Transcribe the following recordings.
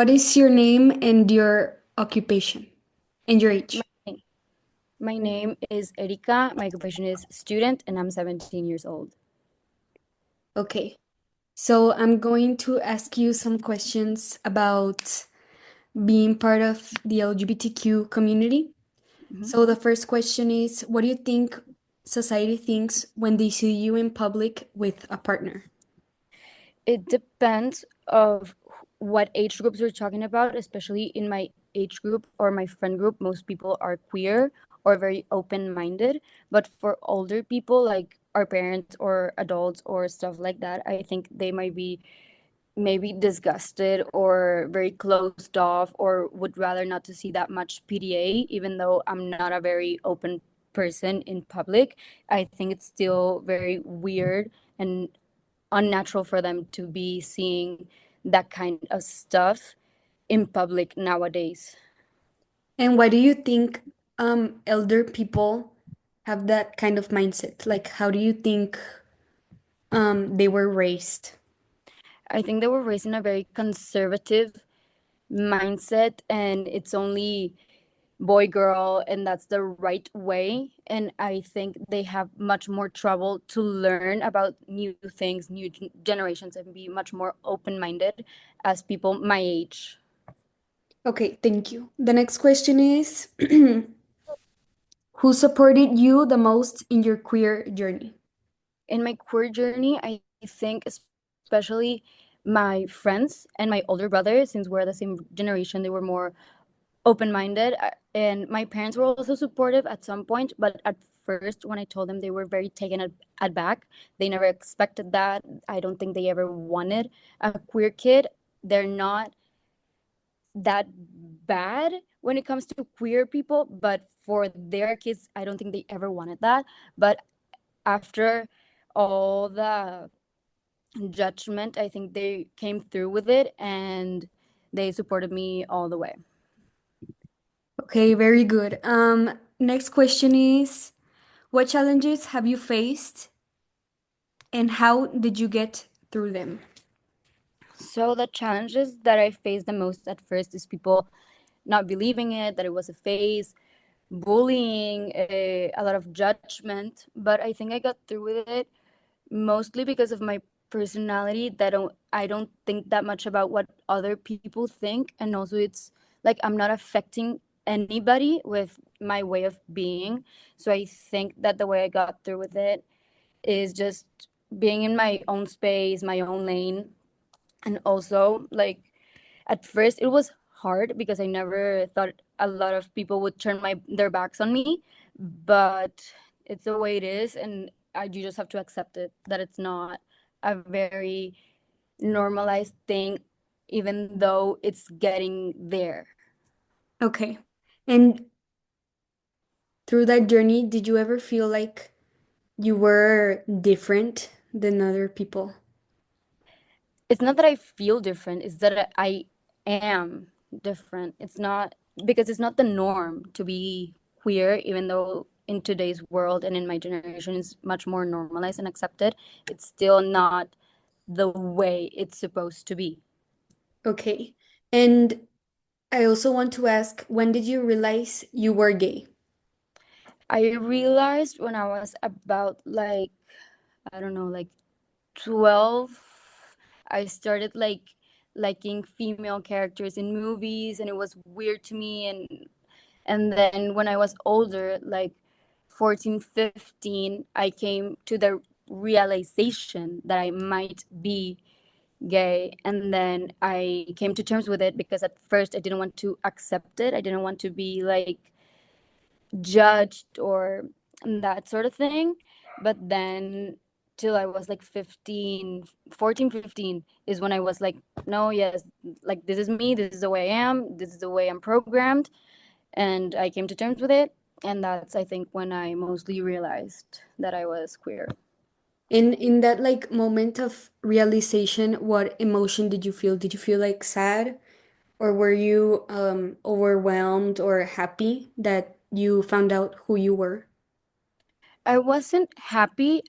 What is your name and your occupation and your age? My, my name is Erika. My occupation is student, and I'm 17 years old. Okay. So I'm going to ask you some questions about being part of the LGBTQ community. Mhm. So the first question is, what do you think society thinks when they see you in public with a partner? It depends of what age groups we're talking about, especially in my age group or my friend group. Most people are queer or very open-minded, but for older people like our parents or adults or stuff like that, I think they might be maybe disgusted or very closed off or would rather not to see that much PDA, even though I'm not a very open person in public. I think it's still very weird and unnatural for them to be seeing that kind of stuff in public nowadays. And why do you think elder people have that kind of mindset? Like, how do you think they were raised? I think they were raised in a very conservative mindset, and it's only boy girl, and that's the right way. And I think they have much more trouble to learn about new things, new generations, and be much more open-minded as people my age. Okay, thank you. The next question is, who supported you the most in your queer journey? In my queer journey, I think especially my friends and my older brother, since we're the same generation, they were more open-minded. And my parents were also supportive at some point, but at first when I told them, they were very taken at back. They never expected that. I don't think they ever wanted a queer kid. They're not that bad when it comes to queer people, but for their kids, I don't think they ever wanted that. But after all the judgment, I think they came through with it, and they supported me all the way. Okay, very good. Next question is, what challenges have you faced and how did you get through them? So the challenges that I faced the most at first is people not believing it, that it was a phase, bullying, a lot of judgment. But I think I got through with it mostly because of my personality. That I don't think that much about what other people think, and also it's like I'm not affecting anybody with my way of being. So I think that the way I got through with it is just being in my own space, my own lane. And also, like, at first it was hard because I never thought a lot of people would turn their backs on me, but it's the way it is. And you just have to accept it, that it's not a very normalized thing, even though it's getting there. Okay. And through that journey, did you ever feel like you were different than other people? It's not that I feel different, it's that I am different. It's not because it's not the norm to be queer, even though in today's world and in my generation is much more normalized and accepted. It's still not the way it's supposed to be. Okay. And I also want to ask, when did you realize you were gay? I realized when I was about like, I don't know, like 12, I started like liking female characters in movies, and it was weird to me. And then when I was older, like 14, 15, I came to the realization that I might be gay. And then I came to terms with it because at first I didn't want to accept it. I didn't want to be like judged or that sort of thing. But then till I was like 15, 14, 15 is when I was like, no, yes, like this is me, this is the way I am, this is the way I'm programmed. And I came to terms with it. And that's, I think, when I mostly realized that I was queer. In that like moment of realization, what emotion did you feel? Did you feel like sad or were you overwhelmed or happy that you found out who you were? I wasn't happy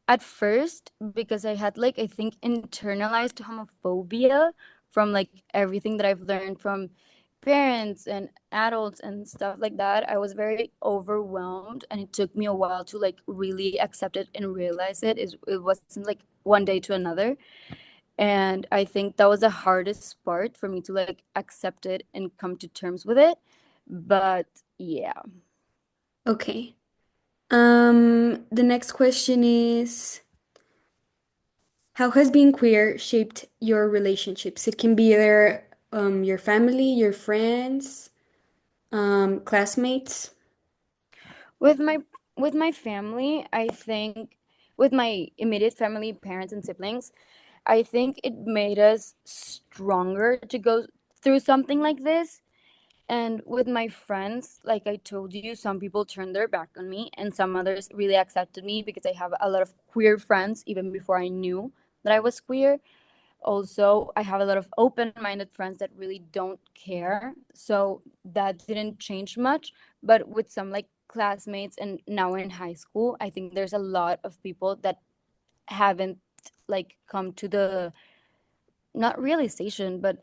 at first because I had like, I think, internalized homophobia from like everything that I've learned from parents and adults and stuff like that, I was very overwhelmed, and it took me a while to like really accept it and realize it wasn't like one day to another. And I think that was the hardest part for me to like accept it and come to terms with it. But yeah. Okay. The next question is, how has being queer shaped your relationships? It can be either your family, your friends, classmates. with my with my family, I think, with my immediate family, parents and siblings, I think it made us stronger to go through something like this. And with my friends, like I told you, some people turned their back on me and some others really accepted me because I have a lot of queer friends even before I knew that I was queer. Also, I have a lot of open-minded friends that really don't care, so that didn't change much. But with some like classmates and now in high school, I think there's a lot of people that haven't like come to the, not realization, but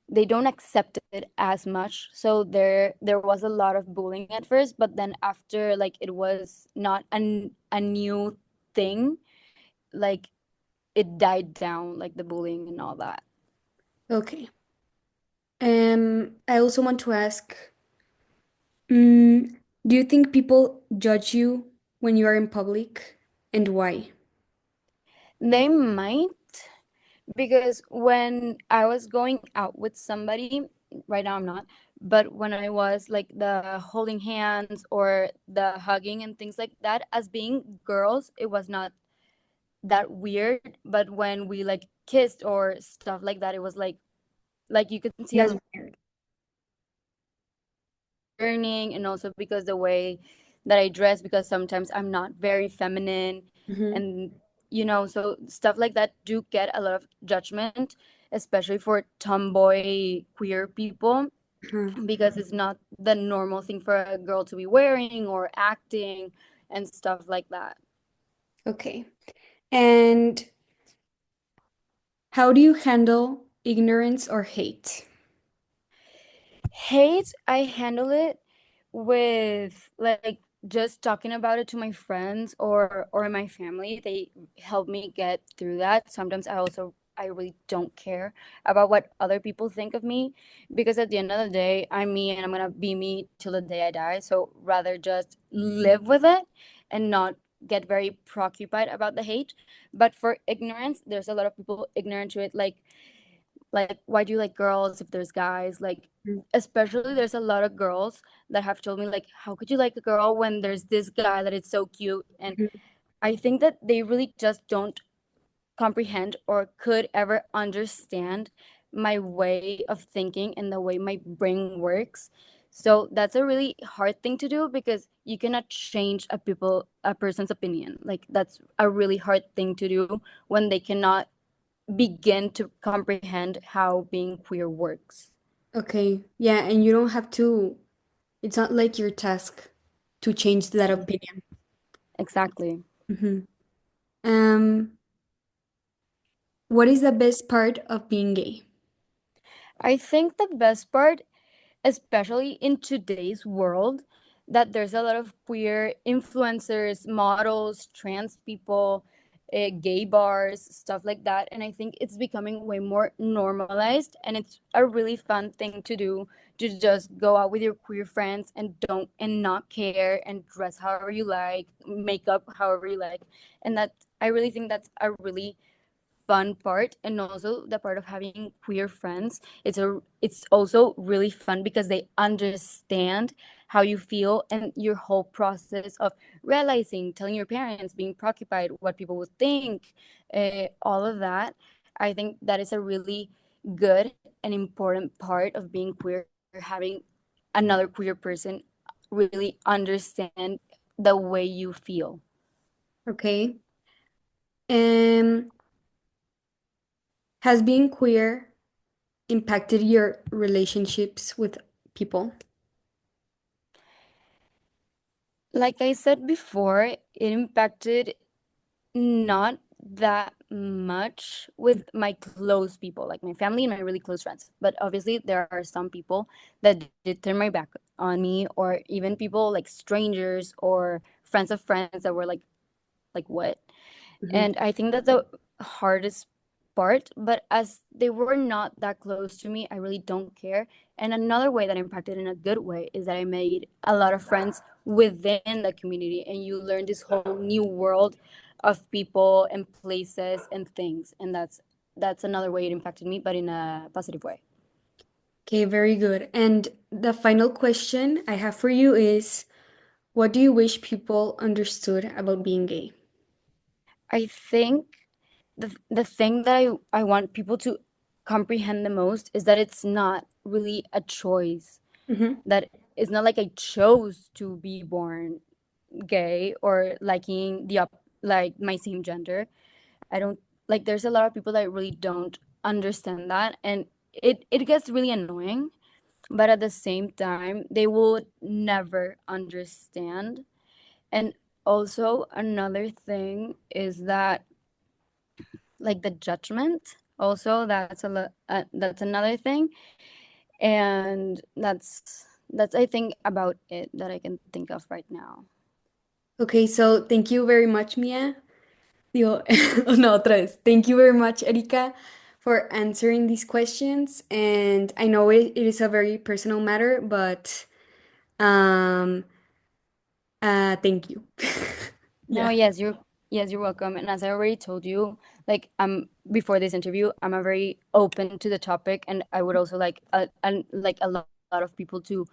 they don't accept it as much. So there was a lot of bullying at first, but then after like it was not a new thing, like it died down, like the bullying and all that. Okay. I also want to ask, do you think people judge you when you are in public, and why? They might, because when I was going out with somebody, right now I'm not, but when I was like the holding hands or the hugging and things like that, as being girls, it was not that weird. But when we like kissed or stuff like that, it was like you can see That's us weird. learning. And also because the way that I dress, because sometimes I'm not very feminine, Mm-hmm. and so stuff like that do get a lot of judgment, especially for tomboy queer people, Huh. because it's not the normal thing for a girl to be wearing or acting and stuff like that. Okay. And how do you handle ignorance or hate? Hate, I handle it with like just talking about it to my friends or my family. They help me get through that. Sometimes I really don't care about what other people think of me, because at the end of the day, I'm me and I'm gonna be me till the day I die. So rather just live with it and not get very preoccupied about the hate. But for ignorance, there's a lot of people ignorant to it, like why do you like girls if there's guys, like especially there's a lot of girls that have told me like, how could you like a girl when there's this guy that is so cute. And Mhm. I think that they really just don't comprehend or could ever understand my way of thinking and the way my brain works. So that's a really hard thing to do, because you cannot change a person's opinion. Like that's a really hard thing to do when they cannot begin to comprehend how being queer works. Okay. Yeah, and you don't have to, it's not like your task to change that opinion. Exactly. Hmm. Um, what is the best part of being gay? I think the best part, especially in today's world, that there's a lot of queer influencers, models, trans people, gay bars, stuff like that. And I think it's becoming way more normalized. And it's a really fun thing to do, to just go out with your queer friends and not care and dress however you like, makeup however you like. And that, I really think that's a really fun part. And also the part of having queer friends, it's also really fun because they understand how you feel and your whole process of realizing, telling your parents, being preoccupied what people would think, all of that. I think that is a really good and important part of being queer, having another queer person really understand the way you feel. Okay. Um, has being queer impacted your relationships with people? Like I said before, it impacted not that much with my close people, like my family and my really close friends. But obviously, there are some people that did turn my back on me, or even people like strangers or friends of friends that were like what? Mhm. And I think that the hardest part, but as they were not that close to me, I really don't care. And another way that impacted in a good way is that I made a lot of friends within the community, and you learn this whole new world of people and places and things. And that's another way it impacted me, but in a positive way. Okay, very good. And the final question I have for you is, what do you wish people understood about being gay? I think the thing that I want people to comprehend the most is that it's not really a choice, Hmm. that it's not like I chose to be born gay or liking like my same gender. I don't like there's a lot of people that really don't understand that, and it gets really annoying, but at the same time they will never understand. And also another thing is that like the judgment also that's another thing, and that's I think about it that I can think of right now. Okay, so thank you very much, Mia. Digo, no, otra vez. Thank you very much, Erika, for answering these questions. And I know it is a very personal matter, but um, thank you. No, Yeah. yes, you're welcome. And as I already told you, like before this interview, I'm a very open to the topic, and I would also like a lot of people to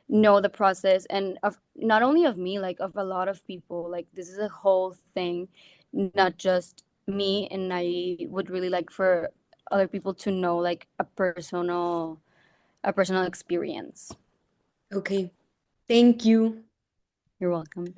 know the process, and of not only of me, like of a lot of people. Like this is a whole thing, not just me. And I would really like for other people to know like a personal experience. Okay. Thank you. You're welcome.